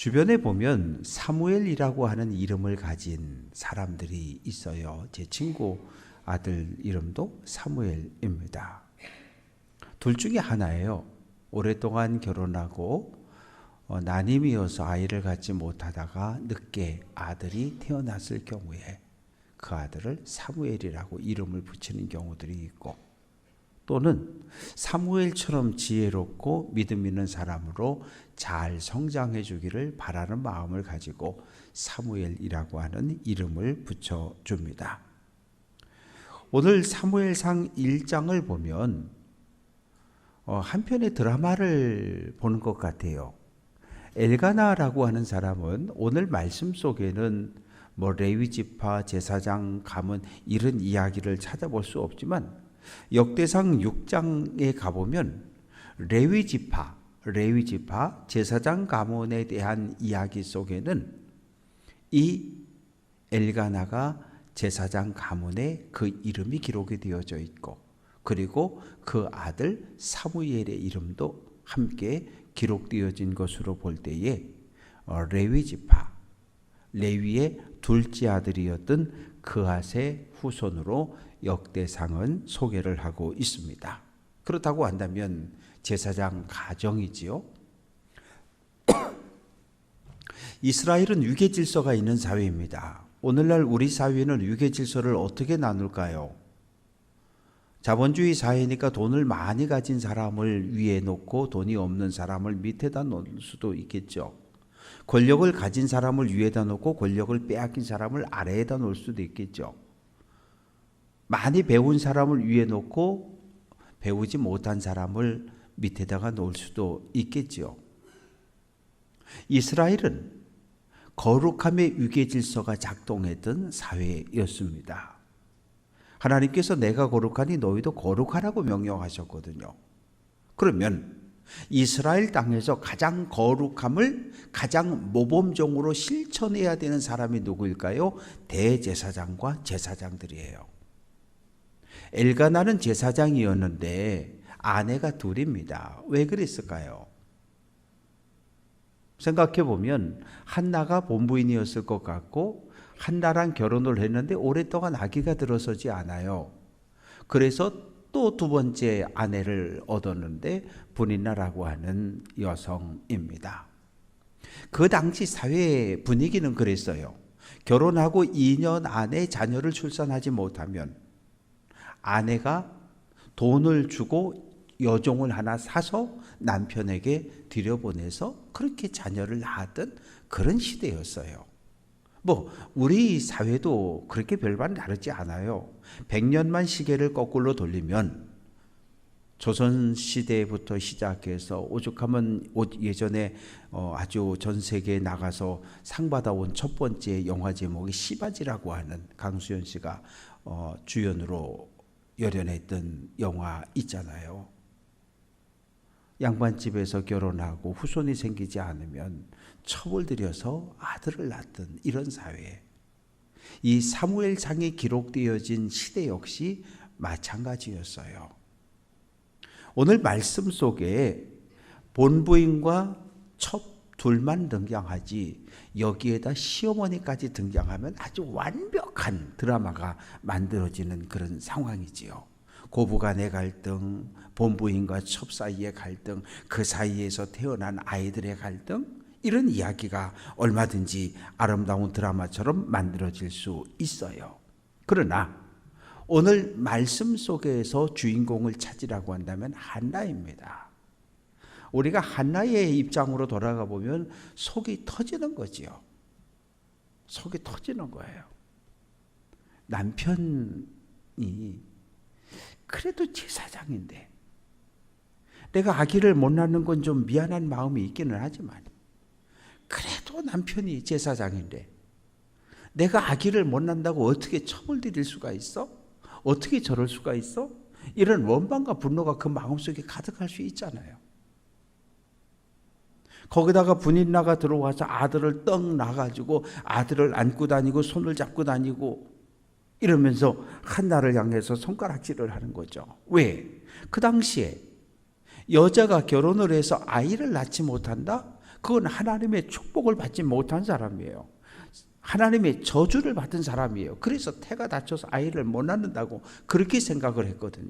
주변에 보면 사무엘이라고 하는 이름을 가진 사람들이 있어요. 제 친구 아들 이름도 사무엘입니다. 둘 중에 하나예요. 오랫동안 결혼하고 난임이어서 아이를 갖지 못하다가 늦게 아들이 태어났을 경우에 그 아들을 사무엘이라고 이름을 붙이는 경우들이 있고, 또는 사무엘처럼 지혜롭고 믿음 있는 사람으로 잘 성장해 주기를 바라는 마음을 가지고 사무엘이라고 하는 이름을 붙여줍니다. 오늘 사무엘상 1장을 보면 한 편의 드라마를 보는 것 같아요. 엘가나라고 하는 사람은 오늘 말씀 속에는 레위지파, 제사장, 가문 이런 이야기를 찾아볼 수 없지만 역대상 6장에 가보면 레위지파, 제사장 가문에 대한 이야기 속에는 이 엘가나가 제사장 가문에 그 이름이 기록이 되어져 있고, 그리고 그 아들 사무엘의 이름도 함께 기록되어진 것으로 볼 때에 레위지파, 레위의 둘째 아들이었던 그앗의 후손으로 역대상은 소개를 하고 있습니다. 그렇다고 한다면 제사장 가정이지요. 이스라엘은 유계 질서가 있는 사회입니다. 오늘날 우리 사회는 유계 질서를 어떻게 나눌까요? 자본주의 사회니까 돈을 많이 가진 사람을 위에 놓고 돈이 없는 사람을 밑에다 놓을 수도 있겠죠. 권력을 가진 사람을 위에다 놓고 권력을 빼앗긴 사람을 아래에다 놓을 수도 있겠죠. 많이 배운 사람을 위에 놓고 배우지 못한 사람을 밑에다가 놓을 수도 있겠죠. 이스라엘은 거룩함의 유계 질서가 작동했던 사회였습니다. 하나님께서 내가 거룩하니 너희도 거룩하라고 명령하셨거든요. 그러면 이스라엘 땅에서 가장 거룩함을 가장 모범적으로 실천해야 되는 사람이 누구일까요? 대제사장과 제사장들이에요. 엘가나는 제사장이었는데 아내가 둘입니다. 왜 그랬을까요? 생각해 보면 한나가 본부인이었을 것 같고, 한나랑 결혼을 했는데 오랫동안 아기가 들어서지 않아요. 그래서 또 두 번째 아내를 얻었는데 브니나라고 하는 여성입니다. 그 당시 사회 분위기는 그랬어요. 결혼하고 2년 안에 자녀를 출산하지 못하면 아내가 돈을 주고 여종을 하나 사서 남편에게 들여보내서 그렇게 자녀를 낳았던 그런 시대였어요. 우리 사회도 그렇게 별반 다르지 않아요. 100년만 시계를 거꾸로 돌리면 조선시대부터 시작해서 오죽하면 예전에 아주 전 세계에 나가서 상 받아온 첫 번째 영화 제목이 시바지라고 하는 강수연 씨가 주연으로 열연했던 영화 있잖아요. 양반집에서 결혼하고 후손이 생기지 않으면 첩을 들여서 아들을 낳던 이런 사회. 이 사무엘상에 기록되어진 시대 역시 마찬가지였어요. 오늘 말씀 속에 본부인과 첩 둘만 등장하지 여기에다 시어머니까지 등장하면 아주 완벽한 드라마가 만들어지는 그런 상황이지요. 고부간의 갈등, 본부인과 첩 사이의 갈등, 그 사이에서 태어난 아이들의 갈등, 이런 이야기가 얼마든지 아름다운 드라마처럼 만들어질 수 있어요. 그러나 오늘 말씀 속에서 주인공을 찾으라고 한다면 한나입니다. 우리가 한나의 입장으로 돌아가 보면 속이 터지는 거지요. 속이 터지는 거예요. 남편이 그래도 제사장인데, 내가 아기를 못 낳는 건 좀 미안한 마음이 있기는 하지만 그래도 남편이 제사장인데 내가 아기를 못 낳는다고 어떻게 첩을 들일 수가 있어? 어떻게 저럴 수가 있어? 이런 원망과 분노가 그 마음속에 가득할 수 있잖아요. 거기다가 분인나가 들어와서 아들을 떡 낳아가지고 아들을 안고 다니고 손을 잡고 다니고 이러면서 한나를 향해서 손가락질을 하는 거죠. 왜? 그 당시에 여자가 결혼을 해서 아이를 낳지 못한다? 그건 하나님의 축복을 받지 못한 사람이에요. 하나님의 저주를 받은 사람이에요. 그래서 태가 다쳐서 아이를 못 낳는다고 그렇게 생각을 했거든요.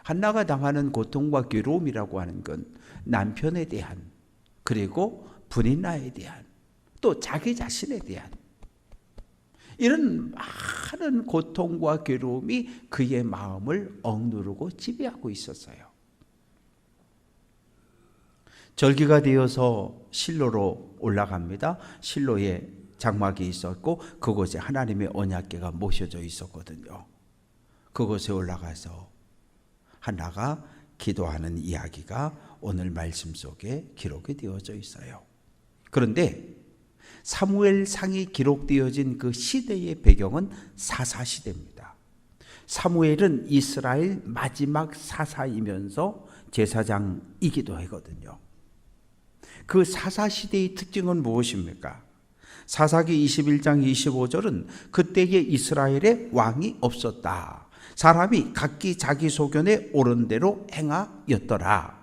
한나가 당하는 고통과 괴로움이라고 하는 건 남편에 대한, 그리고 분인나에 대한, 또 자기 자신에 대한 이런 많은 고통과 괴로움이 그의 마음을 억누르고 지배하고 있었어요. 절기가 되어서 실로로 올라갑니다. 실로에 장막이 있었고 그곳에 하나님의 언약궤가 모셔져 있었거든요. 그곳에 올라가서 한나가 기도하는 이야기가 오늘 말씀 속에 기록이 되어져 있어요. 그런데 사무엘상이 기록되어진 그 시대의 배경은 사사시대입니다. 사무엘은 이스라엘 마지막 사사이면서 제사장이기도 하거든요. 그 사사시대의 특징은 무엇입니까? 사사기 21장 25절은 그때의 이스라엘에 왕이 없었다. 사람이 각기 자기 소견에 옳은 대로 행하였더라.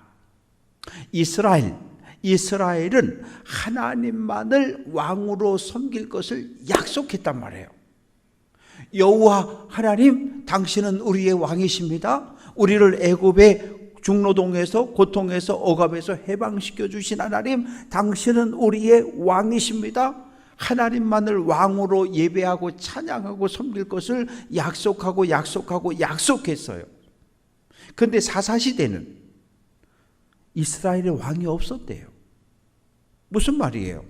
이스라엘은 하나님만을 왕으로 섬길 것을 약속했단 말이에요. 여호와 하나님, 당신은 우리의 왕이십니다. 우리를 애굽의 중노동에서, 고통에서, 억압에서 해방시켜 주신 하나님, 당신은 우리의 왕이십니다. 하나님만을 왕으로 예배하고 찬양하고 섬길 것을 약속했어요. 그런데 사사시대는 이스라엘에 왕이 없었대요. 무슨 말이에요?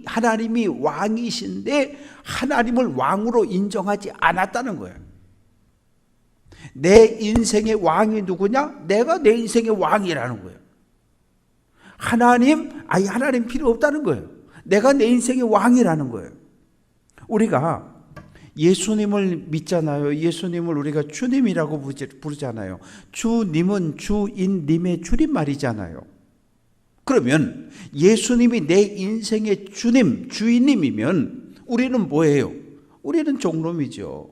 하나님이 왕이신데 하나님을 왕으로 인정하지 않았다는 거예요. 내 인생의 왕이 누구냐? 내가 내 인생의 왕이라는 거예요. 하나님 필요 없다는 거예요. 내가 내 인생의 왕이라는 거예요. 우리가 예수님을 믿잖아요. 예수님을 우리가 주님이라고 부르잖아요. 주님은 주인님의 줄임말이잖아요. 그러면 예수님이 내 인생의 주님, 주인님이면 우리는 뭐예요? 우리는 종놈이죠.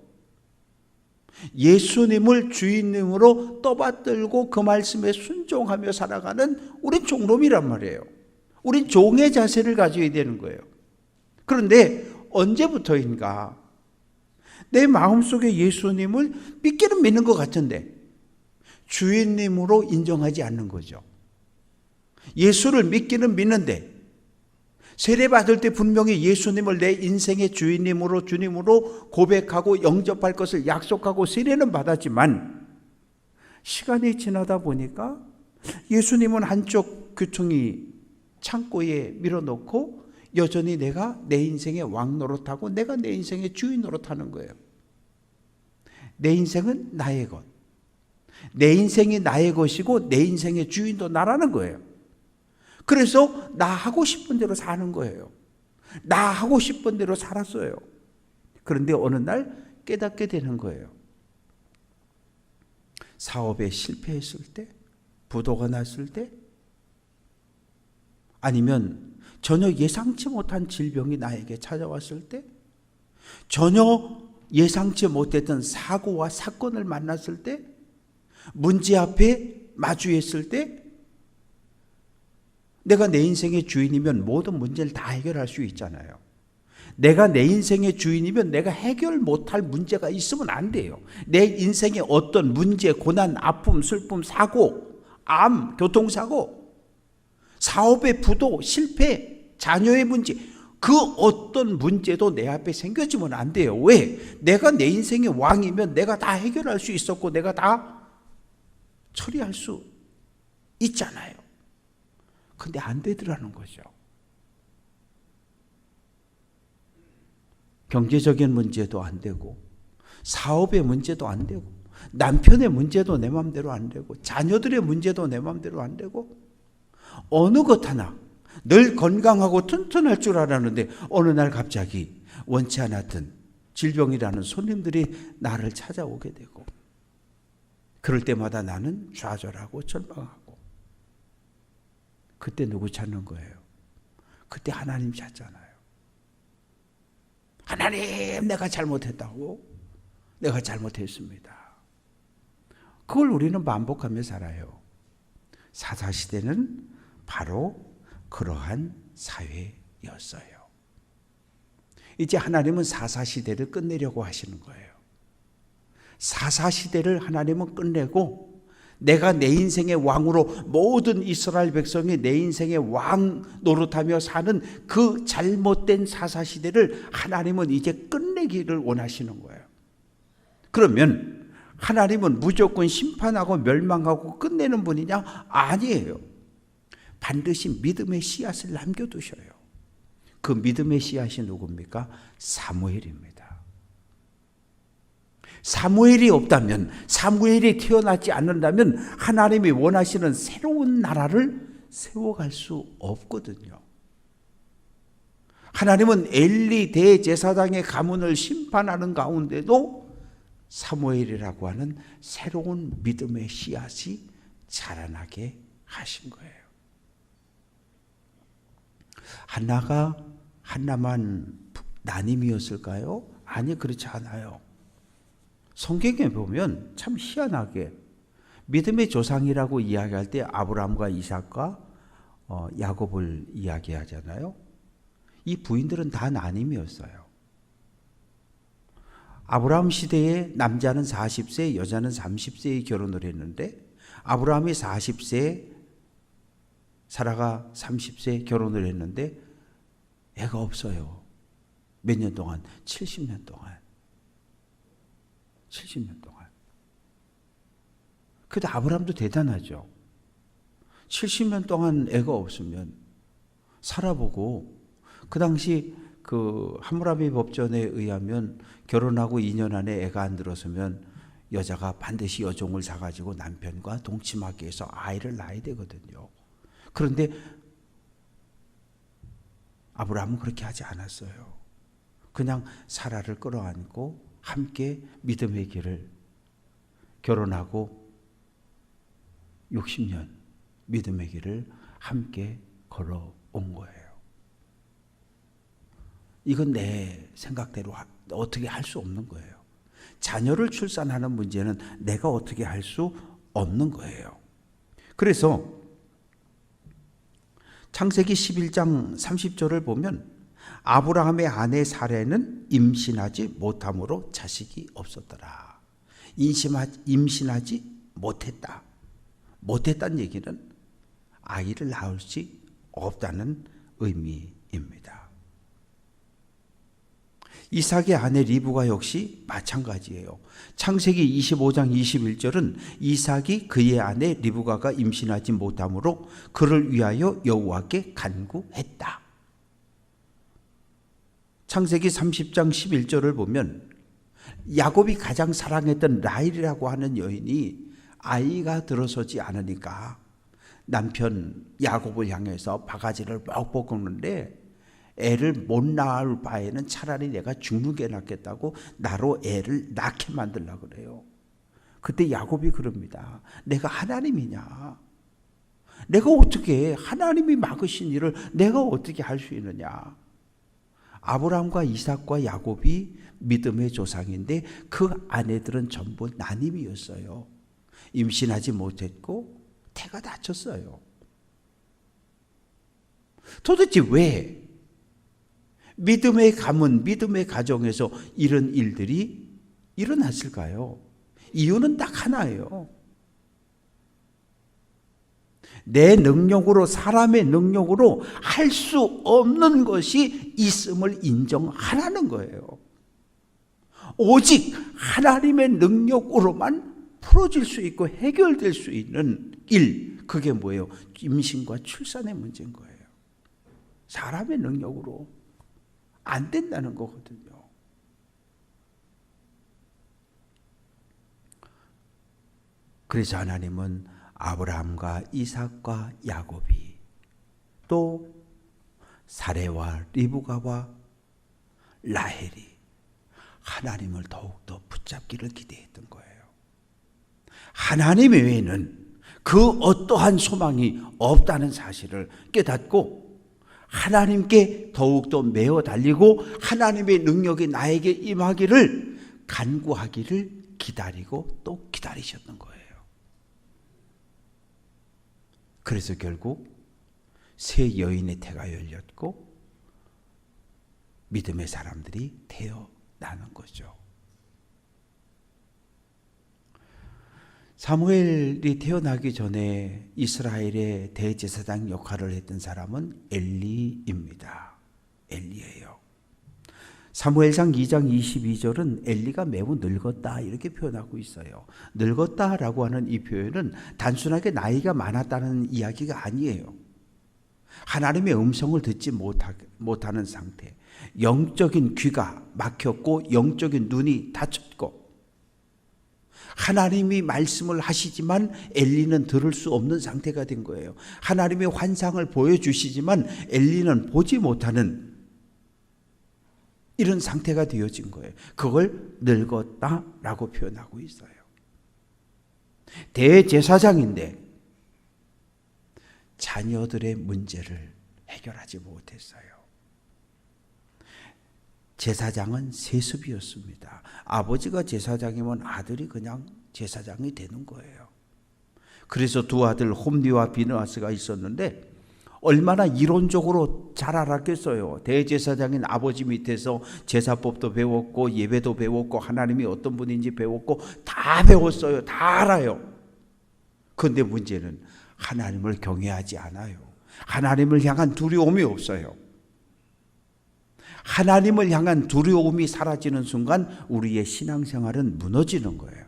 예수님을 주인님으로 떠받들고 그 말씀에 순종하며 살아가는 우린 종놈이란 말이에요. 우린 종의 자세를 가져야 되는 거예요. 그런데 언제부터인가 내 마음속에 예수님을 믿기는 믿는 것 같은데 주인님으로 인정하지 않는 거죠. 예수를 믿기는 믿는데 세례받을 때 분명히 예수님을 내 인생의 주인님으로, 주님으로 고백하고 영접할 것을 약속하고 세례는 받았지만 시간이 지나다 보니까 예수님은 한쪽 귀퉁이 창고에 밀어놓고 여전히 내가 내 인생의 왕 노릇하고 내가 내 인생의 주인 노릇하는 거예요. 내 인생은 나의 것. 내 인생이 나의 것이고 내 인생의 주인도 나라는 거예요. 그래서 나 하고 싶은 대로 사는 거예요. 나 하고 싶은 대로 살았어요. 그런데 어느 날 깨닫게 되는 거예요. 사업에 실패했을 때, 부도가 났을 때, 아니면 전혀 예상치 못한 질병이 나에게 찾아왔을 때, 전혀 예상치 못했던 사고와 사건을 만났을 때, 문제 앞에 마주했을 때, 내가 내 인생의 주인이면 모든 문제를 다 해결할 수 있잖아요. 내가 내 인생의 주인이면 내가 해결 못할 문제가 있으면 안 돼요. 내 인생의 어떤 문제, 고난, 아픔, 슬픔, 사고, 암, 교통사고, 사업의 부도, 실패, 자녀의 문제, 그 어떤 문제도 내 앞에 생겨지면 안 돼요. 왜? 내가 내 인생의 왕이면 내가 다 해결할 수 있었고 내가 다 처리할 수 있잖아요. 근데 안 되더라는 거죠. 경제적인 문제도 안 되고, 사업의 문제도 안 되고, 남편의 문제도 내 마음대로 안 되고, 자녀들의 문제도 내 마음대로 안 되고, 어느 것 하나 늘 건강하고 튼튼할 줄 알았는데 어느 날 갑자기 원치 않았던 질병이라는 손님들이 나를 찾아오게 되고, 그럴 때마다 나는 좌절하고 절망하고, 그때 누구 찾는 거예요? 그때 하나님 찾잖아요. 하나님, 내가 잘못했다고? 내가 잘못했습니다. 그걸 우리는 반복하며 살아요. 사사시대는 바로 그러한 사회였어요. 이제 하나님은 사사시대를 끝내려고 하시는 거예요. 사사시대를 하나님은 끝내고 내가 내 인생의 왕으로 모든 이스라엘 백성이 내 인생의 왕 노릇하며 사는 그 잘못된 사사시대를 하나님은 이제 끝내기를 원하시는 거예요. 그러면 하나님은 무조건 심판하고 멸망하고 끝내는 분이냐? 아니에요. 반드시 믿음의 씨앗을 남겨두셔요. 그 믿음의 씨앗이 누굽니까? 사무엘입니다. 사무엘이 없다면, 사무엘이 태어나지 않는다면 하나님이 원하시는 새로운 나라를 세워갈 수 없거든요. 하나님은 엘리 대제사장의 가문을 심판하는 가운데도 사무엘이라고 하는 새로운 믿음의 씨앗이 자라나게 하신 거예요. 한나가 한나만 난임이었을까요? 아니, 그렇지 않아요. 성경에 보면 참 희한하게 믿음의 조상이라고 이야기할 때 아브라함과 이삭과 야곱을 이야기하잖아요. 이 부인들은 다 난임이었어요. 아브라함 시대에 남자는 40세, 여자는 30세에 결혼을 했는데 아브라함이 40세, 사라가 30세에 결혼을 했는데 애가 없어요. 몇 년 동안? 70년 동안. 70년 동안. 그래도 아브라함도 대단하죠. 70년 동안 애가 없으면 살아보고, 그 당시 그 함무라비 법전에 의하면 결혼하고 2년 안에 애가 안 들었으면 여자가 반드시 여종을 사가지고 남편과 동침하게 해서 아이를 낳아야 되거든요. 그런데 아브라함은 그렇게 하지 않았어요. 그냥 사라를 끌어안고 함께 믿음의 길을, 결혼하고 60년 믿음의 길을 함께 걸어온 거예요. 이건 내 생각대로 어떻게 할 수 없는 거예요. 자녀를 출산하는 문제는 내가 어떻게 할 수 없는 거예요. 그래서 창세기 11장 30절을 보면 아브라함의 아내 사레는 임신하지 못함으로 자식이 없었더라. 임신하지 못했다. 못했다는 얘기는 아이를 낳을 수 없다는 의미입니다. 이삭의 아내 리브가 역시 마찬가지예요. 창세기 25장 21절은 이삭이 그의 아내 리브가가 임신하지 못함으로 그를 위하여 여호와께 간구했다. 창세기 30장 11절을 보면 야곱이 가장 사랑했던 라헬이라고 하는 여인이 아이가 들어서지 않으니까 남편 야곱을 향해서 바가지를 뻑뻑 꺾는데, 애를 못 낳을 바에는 차라리 내가 죽는 게 낫겠다고 나로 애를 낳게 만들려고 그래요. 그때 야곱이 그럽니다. 내가 하나님이냐? 내가 어떻게, 하나님이 막으신 일을 내가 어떻게 할 수 있느냐? 아브라함과 이삭과 야곱이 믿음의 조상인데 그 아내들은 전부 난임이었어요. 임신하지 못했고 태가 다쳤어요. 도대체 왜 믿음의 가문, 믿음의 가정에서 이런 일들이 일어났을까요? 이유는 딱 하나예요. 내 능력으로, 사람의 능력으로 할 수 없는 것이 있음을 인정하라는 거예요. 오직 하나님의 능력으로만 풀어질 수 있고 해결될 수 있는 일, 그게 뭐예요? 임신과 출산의 문제인 거예요. 사람의 능력으로 안 된다는 거거든요. 그래서 하나님은 아브라함과 이삭과 야곱이, 또 사레와 리브가와 라헬이 하나님을 더욱더 붙잡기를 기대했던 거예요. 하나님 외에는 그 어떠한 소망이 없다는 사실을 깨닫고 하나님께 더욱더 매어 달리고 하나님의 능력이 나에게 임하기를 간구하기를 기다리고 또 기다리셨던 거예요. 그래서 결국 새 여인의 태가 열렸고 믿음의 사람들이 태어나는 거죠. 사무엘이 태어나기 전에 이스라엘의 대제사장 역할을 했던 사람은 엘리입니다. 엘리예요. 사무엘상 2장 22절은 엘리가 매우 늙었다 이렇게 표현하고 있어요. 늙었다라고 하는 이 표현은 단순하게 나이가 많았다는 이야기가 아니에요. 하나님의 음성을 듣지 못하는 상태, 영적인 귀가 막혔고 영적인 눈이 닫혔고 하나님이 말씀을 하시지만 엘리는 들을 수 없는 상태가 된 거예요. 하나님의 환상을 보여주시지만 엘리는 보지 못하는 이런 상태가 되어진 거예요. 그걸 늙었다라고 표현하고 있어요. 대제사장인데 자녀들의 문제를 해결하지 못했어요. 제사장은 세습이었습니다. 아버지가 제사장이면 아들이 그냥 제사장이 되는 거예요. 그래서 두 아들 홈리와 비느하스가 있었는데 얼마나 이론적으로 잘 알았겠어요. 대제사장인 아버지 밑에서 제사법도 배웠고 예배도 배웠고 하나님이 어떤 분인지 배웠고 다 배웠어요. 다 알아요. 그런데 문제는 하나님을 경외하지 않아요. 하나님을 향한 두려움이 없어요. 하나님을 향한 두려움이 사라지는 순간 우리의 신앙생활은 무너지는 거예요.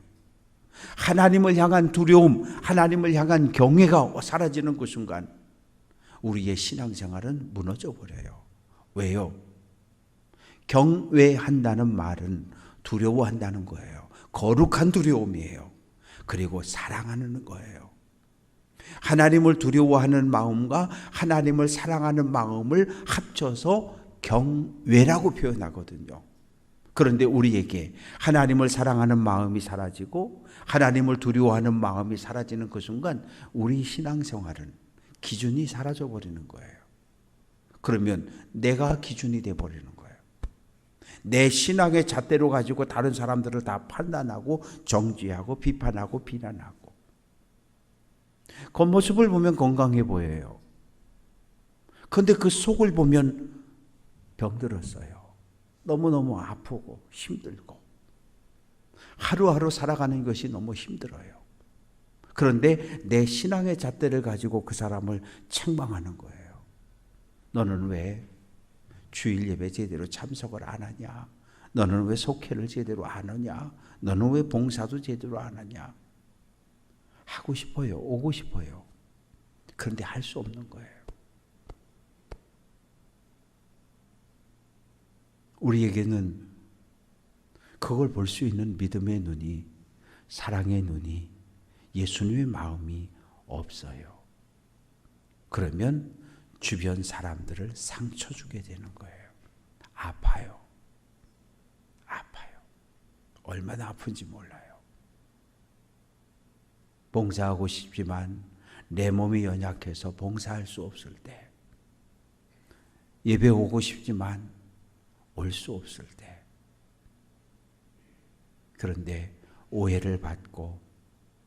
하나님을 향한 두려움, 하나님을 향한 경외가 사라지는 그 순간 우리의 신앙생활은 무너져 버려요. 왜요? 경외한다는 말은 두려워한다는 거예요. 거룩한 두려움이에요. 그리고 사랑하는 거예요. 하나님을 두려워하는 마음과 하나님을 사랑하는 마음을 합쳐서 경외라고 표현하거든요. 그런데 우리에게 하나님을 사랑하는 마음이 사라지고 하나님을 두려워하는 마음이 사라지는 그 순간 우리 신앙생활은 기준이 사라져 버리는 거예요. 그러면 내가 기준이 돼 버리는 거예요. 내 신앙의 잣대로 가지고 다른 사람들을 다 판단하고 정죄하고 비판하고 비난하고 겉모습을 보면 건강해 보여요. 그런데 그 속을 보면 병들었어요. 너무너무 아프고 힘들고 하루하루 살아가는 것이 너무 힘들어요. 그런데 내 신앙의 잣대를 가지고 그 사람을 책망하는 거예요. 너는 왜 주일 예배 제대로 참석을 안 하냐? 너는 왜 속회를 제대로 안 하냐? 너는 왜 봉사도 제대로 안 하냐? 하고 싶어요. 오고 싶어요. 그런데 할 수 없는 거예요. 우리에게는 그걸 볼 수 있는 믿음의 눈이, 사랑의 눈이, 예수님의 마음이 없어요. 그러면 주변 사람들을 상처 주게 되는 거예요. 아파요. 아파요. 얼마나 아픈지 몰라요. 봉사하고 싶지만 내 몸이 연약해서 봉사할 수 없을 때, 예배 오고 싶지만 올 수 없을 때, 그런데 오해를 받고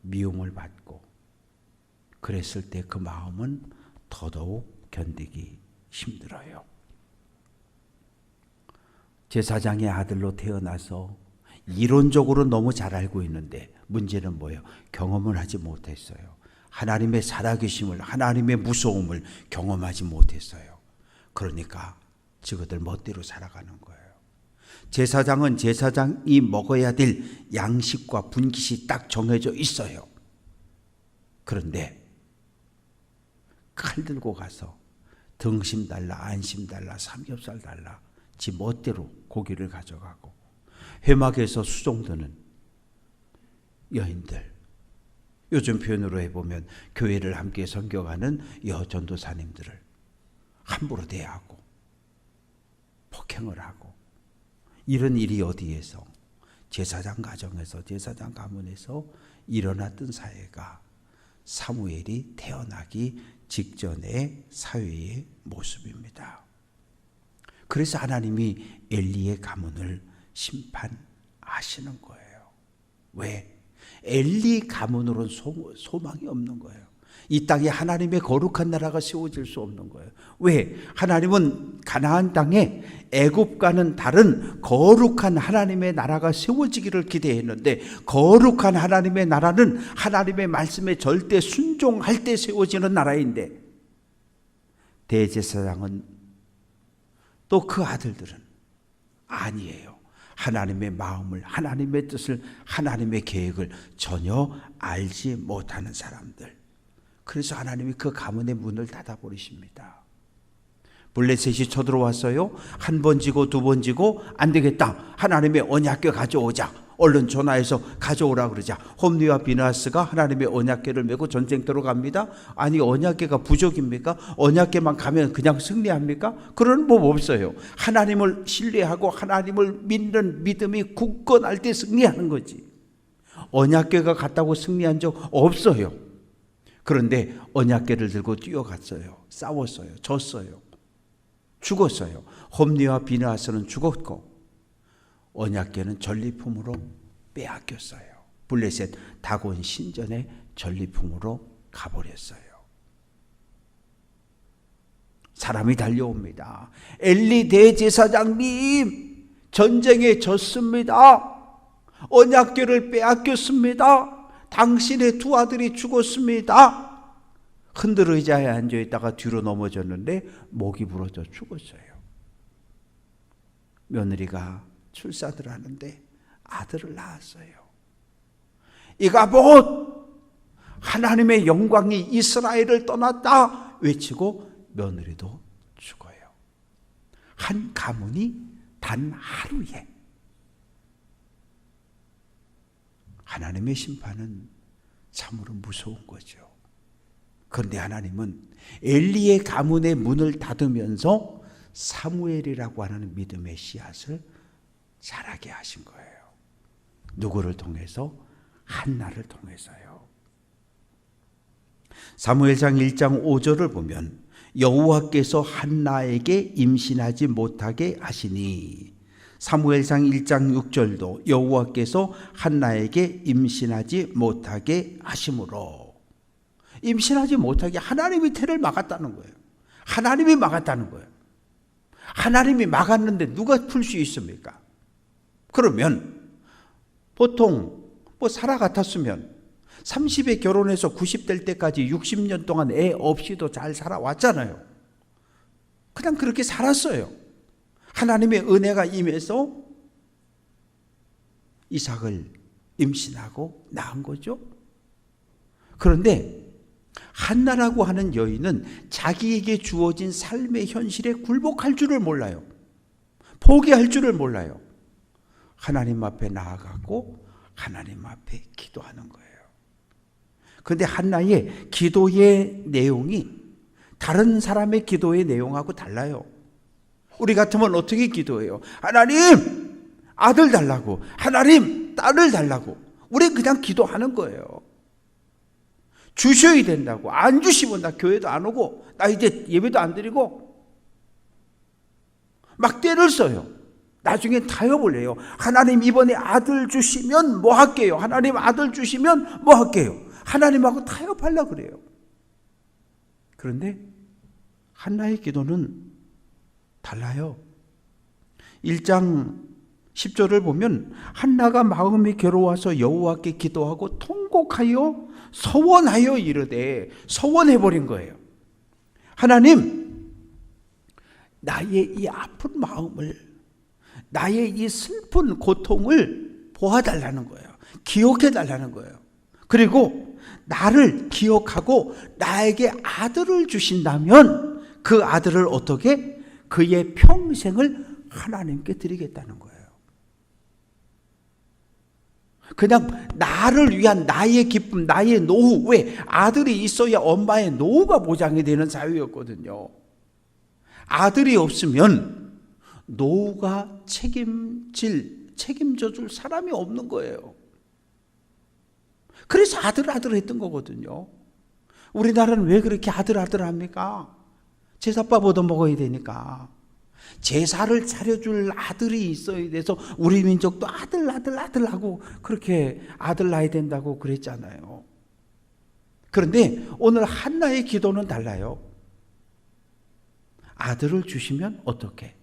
미움을 받고 그랬을 때 그 마음은 더더욱 견디기 힘들어요. 제사장의 아들로 태어나서 이론적으로 너무 잘 알고 있는데 문제는 뭐예요? 경험을 하지 못했어요. 하나님의 살아계심을, 하나님의 무서움을 경험하지 못했어요. 그러니까 저것들 멋대로 살아가는 거예요. 제사장은 제사장이 먹어야 될 양식과 분깃이 딱 정해져 있어요. 그런데 칼 들고 가서 등심 달라, 안심 달라, 삼겹살 달라, 지 멋대로 고기를 가져가고 회막에서 수종드는 여인들, 요즘 표현으로 해보면 교회를 함께 섬겨가는 여전도사님들을 함부로 대하고 폭행을 하고 이런 일이 어디에서? 제사장 가정에서, 제사장 가문에서 일어났던 사회가 사무엘이 태어나기 직전의 사회의 모습입니다. 그래서 하나님이 엘리의 가문을 심판하시는 거예요. 왜? 엘리 가문으로는 소망이 없는 거예요. 이 땅에 하나님의 거룩한 나라가 세워질 수 없는 거예요. 왜? 하나님은 가나안 땅에 애굽과는 다른 거룩한 하나님의 나라가 세워지기를 기대했는데, 거룩한 하나님의 나라는 하나님의 말씀에 절대 순종할 때 세워지는 나라인데, 대제사장은 또 그 아들들은 아니에요. 하나님의 마음을, 하나님의 뜻을, 하나님의 계획을 전혀 알지 못하는 사람들. 그래서 하나님이 그 가문의 문을 닫아버리십니다. 블레셋이 쳐들어왔어요. 한 번 지고 두 번 지고 안 되겠다. 하나님의 언약궤 가져오자. 얼른 전화해서 가져오라 그러자. 홈리와 비나스가 하나님의 언약궤를 메고 전쟁터로 갑니다. 아니, 언약궤가 부족입니까? 언약궤만 가면 그냥 승리합니까? 그런 법 없어요. 하나님을 신뢰하고 하나님을 믿는 믿음이 굳건할 때 승리하는 거지. 언약궤가 갔다고 승리한 적 없어요. 그런데 언약궤를 들고 뛰어갔어요. 싸웠어요. 졌어요. 죽었어요. 홈리와 비나스는 죽었고 언약궤는 전리품으로 빼앗겼어요. 블레셋 다곤 신전의 전리품으로 가버렸어요. 사람이 달려옵니다. 엘리 대제사장님, 전쟁에 졌습니다. 언약궤를 빼앗겼습니다. 당신의 두 아들이 죽었습니다. 흔들 의자에 앉아있다가 뒤로 넘어졌는데 목이 부러져 죽었어요. 며느리가 출산을 하는데 아들을 낳았어요. 이가봇, 하나님의 영광이 이스라엘을 떠났다 외치고 며느리도 죽어요. 한 가문이 단 하루에. 하나님의 심판은 참으로 무서운 거죠. 그런데 하나님은 엘리의 가문의 문을 닫으면서 사무엘이라고 하는 믿음의 씨앗을 자라게 하신 거예요. 누구를 통해서? 한나를 통해서요. 사무엘상 1장 5절을 보면 여호와께서 한나에게 임신하지 못하게 하시니, 사무엘상 1장 6절도 여호와께서 한나에게 임신하지 못하게 하심으로, 임신하지 못하게 하나님이 태를 막았다는 거예요. 하나님이 막았다는 거예요. 하나님이 막았는데 누가 풀 수 있습니까? 그러면 보통 사라 같았으면 30에 결혼해서 90될 때까지 60년 동안 애 없이도 잘 살아왔잖아요. 그냥 그렇게 살았어요. 하나님의 은혜가 임해서 이삭을 임신하고 낳은 거죠. 그런데 한나라고 하는 여인은 자기에게 주어진 삶의 현실에 굴복할 줄을 몰라요. 포기할 줄을 몰라요. 하나님 앞에 나아가고 하나님 앞에 기도하는 거예요. 그런데 한나의 기도의 내용이 다른 사람의 기도의 내용하고 달라요. 우리 같으면 어떻게 기도해요? 하나님, 아들 달라고. 하나님, 딸을 달라고. 우리 그냥 기도하는 거예요. 주셔야 된다고. 안 주시면 나 교회도 안 오고, 나 이제 예배도 안 드리고, 막 때를 써요. 나중엔 타협을 해요. 하나님, 이번에 아들 주시면 뭐 할게요? 하나님, 아들 주시면 뭐 할게요? 하나님하고 타협하려고 그래요. 그런데 한나의 기도는 달라요. 1장 10절을 보면 한나가 마음이 괴로워서 여호와께 기도하고 통곡하여 서원하여 이르되, 서원해버린 거예요. 하나님, 나의 이 아픈 마음을, 나의 이 슬픈 고통을 보아달라는 거예요. 기억해달라는 거예요. 그리고 나를 기억하고 나에게 아들을 주신다면 그 아들을 어떻게? 그의 평생을 하나님께 드리겠다는 거예요. 그냥 나를 위한 나의 기쁨, 나의 노후. 왜? 아들이 있어야 엄마의 노후가 보장이 되는 사회였거든요. 아들이 없으면 노후가 책임져 줄 사람이 없는 거예요. 그래서 아들 했던 거거든요. 우리나라는 왜 그렇게 아들 합니까? 제사밥 얻어먹어야 되니까. 제사를 차려줄 아들이 있어야 돼서 우리 민족도 아들 하고 그렇게 아들 낳아야 된다고 그랬잖아요. 그런데 오늘 한나의 기도는 달라요. 아들을 주시면 어떻게?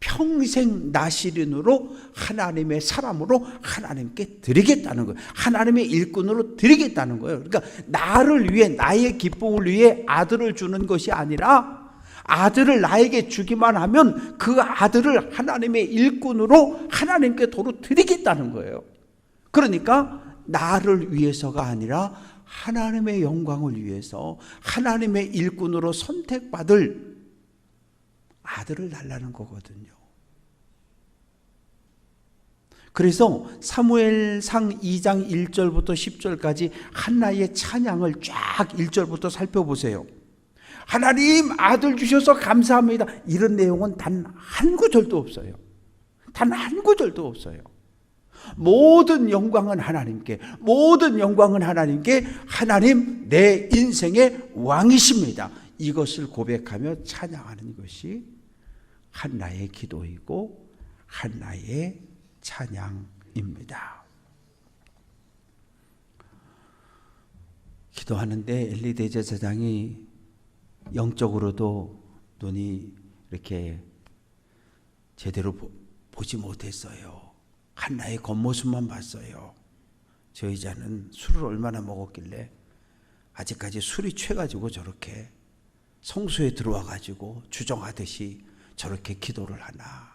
평생 나시린으로 하나님의 사람으로 하나님께 드리겠다는 거예요. 하나님의 일꾼으로 드리겠다는 거예요. 그러니까 나를 위해, 나의 기쁨을 위해 아들을 주는 것이 아니라 아들을 나에게 주기만 하면 그 아들을 하나님의 일꾼으로 하나님께 도로 드리겠다는 거예요. 그러니까 나를 위해서가 아니라 하나님의 영광을 위해서 하나님의 일꾼으로 선택받을 아들을 달라는 거거든요. 그래서 사무엘상 2장 1절부터 10절까지 한나의 찬양을 쫙 1절부터 살펴보세요. 하나님 아들 주셔서 감사합니다. 이런 내용은 단 한 구절도 없어요. 단 한 구절도 없어요. 모든 영광은 하나님께, 모든 영광은 하나님께, 하나님 내 인생의 왕이십니다. 이것을 고백하며 찬양하는 것이 한나의 기도이고 한나의 찬양입니다. 기도하는데 엘리 대제사장이 영적으로도 눈이 이렇게 제대로 보지 못했어요. 한나의 겉모습만 봤어요. 저 여자는 술을 얼마나 먹었길래 아직까지 술이 취해가지고 저렇게 성소에 들어와가지고 주정하듯이 저렇게 기도를 하나.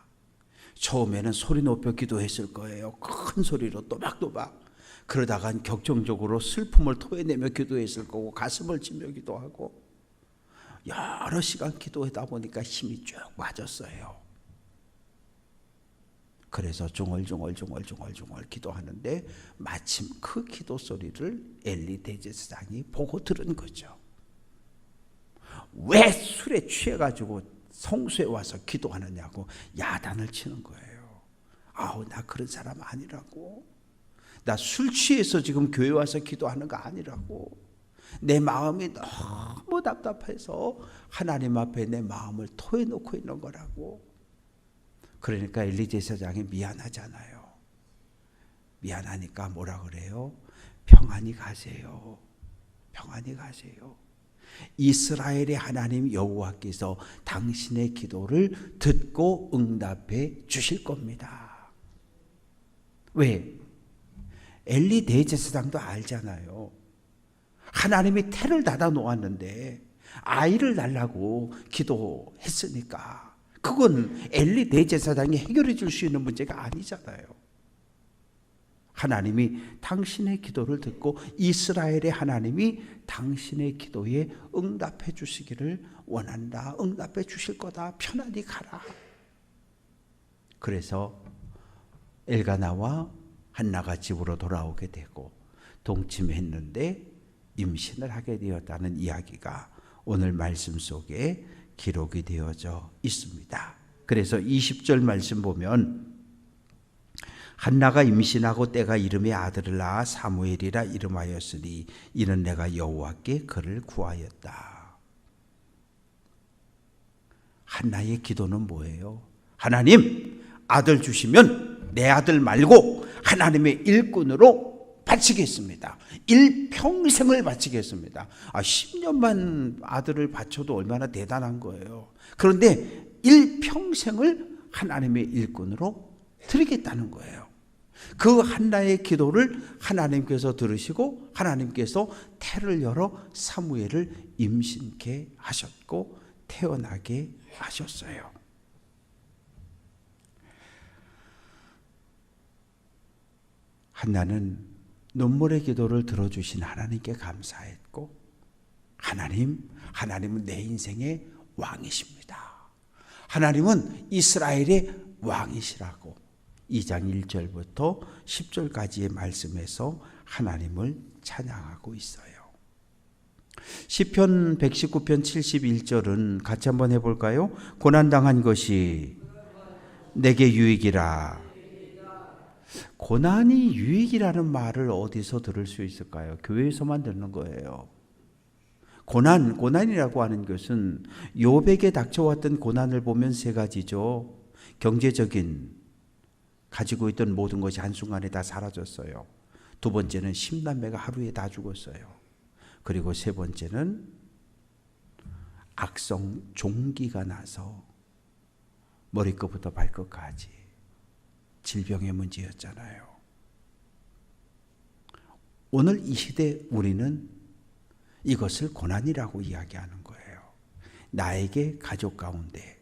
처음에는 소리 높여 기도했을 거예요. 큰 소리로 또박또박. 그러다간 격정적으로 슬픔을 토해내며 기도했을 거고 가슴을 치며 기도하고 여러 시간 기도하다 보니까 힘이 쭉 빠졌어요. 그래서 중얼중얼 기도하는데 마침 그 기도 소리를 엘리 대제사장이 보고 들은 거죠. 왜 술에 취해가지고 성소에 와서 기도하느냐고 야단을 치는 거예요. 아우, 나 그런 사람 아니라고. 나 술 취해서 지금 교회 와서 기도하는 거 아니라고. 내 마음이 너무 답답해서 하나님 앞에 내 마음을 토해놓고 있는 거라고. 그러니까 엘리 제사장이 미안하잖아요. 미안하니까 뭐라 그래요? 평안히 가세요. 평안히 가세요. 이스라엘의 하나님 여호와께서 당신의 기도를 듣고 응답해 주실 겁니다. 왜? 엘리 대제사장도 알잖아요. 하나님이 태를 닫아 놓았는데 아이를 달라고 기도했으니까 그건 엘리 대제사장이 해결해 줄 수 있는 문제가 아니잖아요. 하나님이 당신의 기도를 듣고 이스라엘의 하나님이 당신의 기도에 응답해 주시기를 원한다. 응답해 주실 거다. 편안히 가라. 그래서 엘가나와 한나가 집으로 돌아오게 되고 동침했는데 임신을 하게 되었다는 이야기가 오늘 말씀 속에 기록이 되어져 있습니다. 그래서 20절 말씀 보면 한나가 임신하고 때가 이름에 아들을 낳아 사무엘이라 이름하였으니 이는 내가 여호와께 그를 구하였다. 한나의 기도는 뭐예요? 하나님 아들 주시면 내 아들 말고 하나님의 일꾼으로 바치겠습니다. 일평생을 바치겠습니다. 10년만 아들을 바쳐도 얼마나 대단한 거예요. 그런데 일평생을 하나님의 일꾼으로 드리겠다는 거예요. 그 한나의 기도를 하나님께서 들으시고 하나님께서 태를 열어 사무엘을 임신케 하셨고 태어나게 하셨어요. 한나는 눈물의 기도를 들어주신 하나님께 감사했고 하나님은 내 인생의 왕이십니다. 하나님은 이스라엘의 왕이시라고 2장 1절부터 10절까지의 말씀에서 하나님을 찬양하고 있어요. 시편 119편 71절은 같이 한번 해볼까요? 고난당한 것이 내게 유익이라. 고난이 유익이라는 말을 어디서 들을 수 있을까요? 교회에서만 듣는 거예요. 고난이라고 하는 것은 욥에게 닥쳐왔던 고난을 보면 세 가지죠. 경제적인 가지고 있던 모든 것이 한순간에 다 사라졌어요. 두 번째는 10남매가 하루에 다 죽었어요. 그리고 세 번째는 악성 종기가 나서 머리끝부터 발끝까지 질병의 문제였잖아요. 오늘 이 시대 우리는 이것을 고난이라고 이야기하는 거예요. 나에게 가족 가운데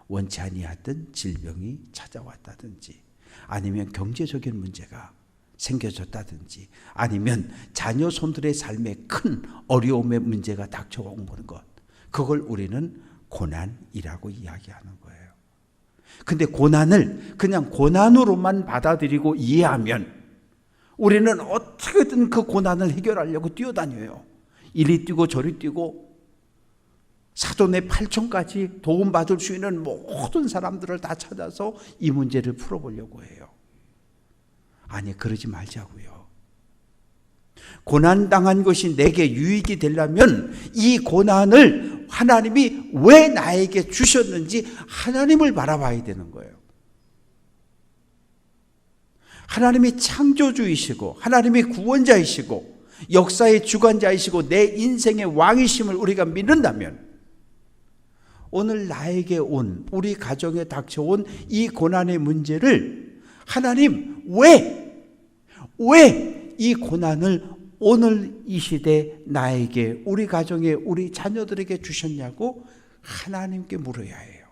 원치 아니하던 질병이 찾아왔다든지, 아니면 경제적인 문제가 생겨졌다든지, 아니면 자녀 손들의 삶에 큰 어려움의 문제가 닥쳐온 것, 그걸 우리는 고난이라고 이야기하는 거예요. 근데 고난을 그냥 고난으로만 받아들이고 이해하면 우리는 어떻게든 그 고난을 해결하려고 뛰어다녀요. 이리 뛰고 저리 뛰고 사돈의 8촌까지 도움받을 수 있는 모든 사람들을 다 찾아서 이 문제를 풀어보려고 해요. 아니, 그러지 말자고요. 고난당한 것이 내게 유익이 되려면 이 고난을 하나님이 왜 나에게 주셨는지 하나님을 바라봐야 되는 거예요. 하나님이 창조주이시고 하나님이 구원자이시고 역사의 주관자이시고 내 인생의 왕이심을 우리가 믿는다면, 오늘 나에게 온, 우리 가정에 닥쳐온 이 고난의 문제를 하나님 왜 이 고난을 오늘 이 시대 나에게, 우리 가정에, 우리 자녀들에게 주셨냐고 하나님께 물어야 해요.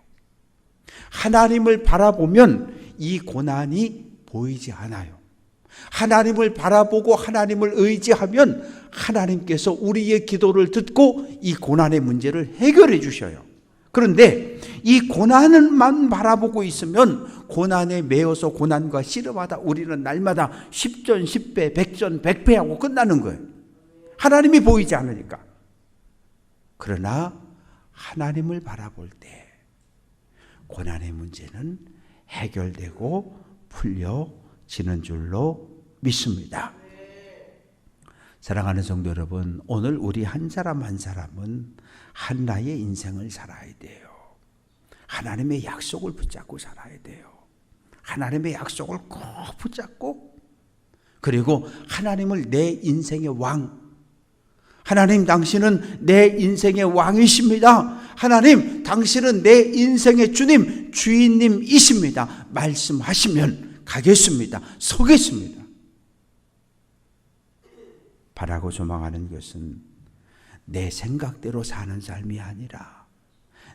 하나님을 바라보면 이 고난이 보이지 않아요. 하나님을 바라보고 하나님을 의지하면 하나님께서 우리의 기도를 듣고 이 고난의 문제를 해결해 주셔요. 그런데 이 고난만 바라보고 있으면 고난에 매여서 고난과 씨름하다 우리는 날마다 10전 10배 100전 100배하고 끝나는 거예요. 하나님이 보이지 않으니까. 그러나 하나님을 바라볼 때 고난의 문제는 해결되고 풀려지는 줄로 믿습니다. 사랑하는 성도 여러분, 오늘 우리 한 사람 한 사람은 하나의 인생을 살아야 돼요. 하나님의 약속을 붙잡고 살아야 돼요. 하나님의 약속을 꼭 붙잡고, 그리고 하나님을 내 인생의 왕, 하나님 당신은 내 인생의 왕이십니다. 하나님 당신은 내 인생의 주님, 주인님이십니다. 말씀하시면 가겠습니다. 서겠습니다. 바라고 소망하는 것은 내 생각대로 사는 삶이 아니라,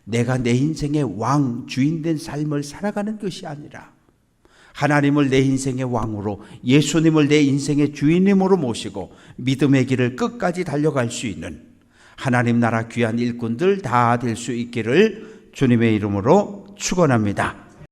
내가 내 인생의 왕, 주인 된 삶을 살아가는 것이 아니라, 하나님을 내 인생의 왕으로, 예수님을 내 인생의 주인님으로 모시고 믿음의 길을 끝까지 달려갈 수 있는 하나님 나라 귀한 일꾼들 다 될 수 있기를 주님의 이름으로 축원합니다.